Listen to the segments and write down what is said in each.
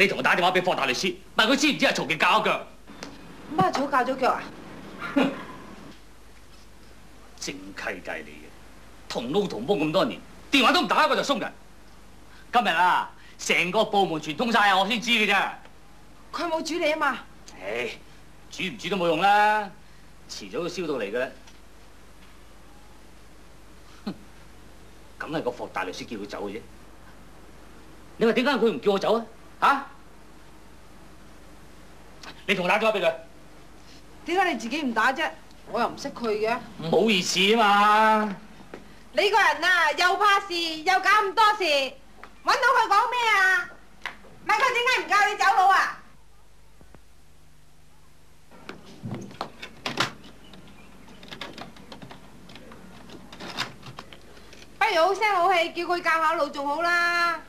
你同我打電話俾霍大律師，問佢知唔知係曹傑教腳？乜阿草教咗腳啊？正契弟嚟嘅，同撈同幫咁多年，電話都唔打一個就鬆人。今日啊，成個部門全通晒啊，我先知嘅啫。佢冇煮你啊嘛？唉，煮唔煮都冇用啦，遲早都燒到嚟嘅啦。哼，梗係個霍大律師叫佢走嘅啫。你話點解佢唔叫我走啊？嚇？你同我打電話俾佢。點解你自己唔打啫？我又唔識佢嘅。唔好意思啊嘛。你個人啊，又怕事，又搞咁多事，揾到佢講咩啊？問佢點解唔教你走佬啊？不如好聲好氣叫佢教下路仲好啦。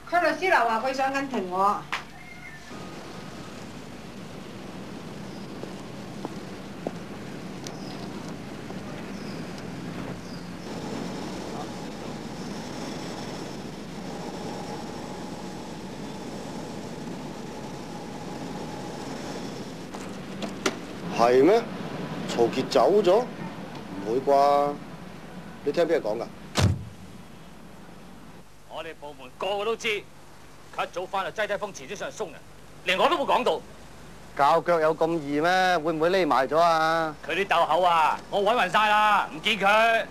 區律師樓話佢想緊停我。係咩？曹傑走咗？唔會啩？你聽邊個講㗎？我哋部門個個都知，佢一早翻就擠低風，遲啲上嚟鬆人，連我都冇講到。教腳有咁易咩？會唔會匿埋咗啊？佢啲竇口啊，我揾勻晒啦，唔見佢。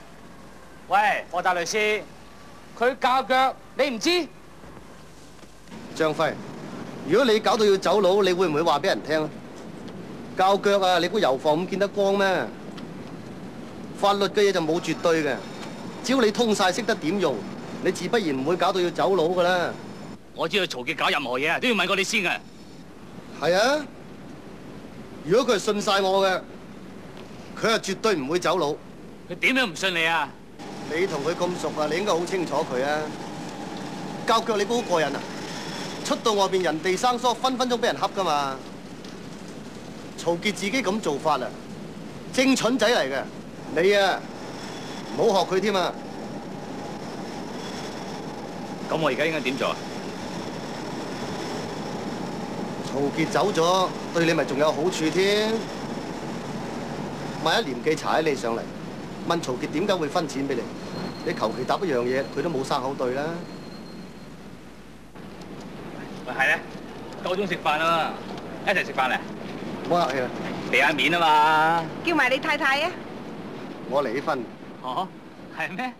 喂，霍大律師，佢教腳你唔知？張輝，如果你搞到要走佬，你會唔會話俾人聽啊？教腳啊，你估油房咁見得光咩？法律嘅嘢就冇絕對嘅，只要你通晒識得點用，你自不然唔會搞到要走佬噶啦。我知道曹傑搞任何嘢啊，都要問過你先嘅。係啊，如果佢係信晒我嘅，佢係絕對唔會走佬。佢點樣唔信你啊？你同佢咁熟啊，你應該好清楚佢啊。教腳你估好過癮啊？出到外邊人地生疏，分分鐘俾人恰噶嘛。曹傑自己咁做法啊，正蠢仔嚟嘅。你啊，唔好學佢添啊！咁我而家應該點做啊？曹傑走咗，對你咪仲有好處添。萬一廉記查起你上嚟，問曹傑點解會分錢俾你，你求其答一樣嘢，佢都冇生口對啦。喂，係咧，夠鐘食飯啦，一齊食飯嚟。唔好客氣啦，俾下面啊嘛。叫埋你太太啊！我離婚。哦，係咩？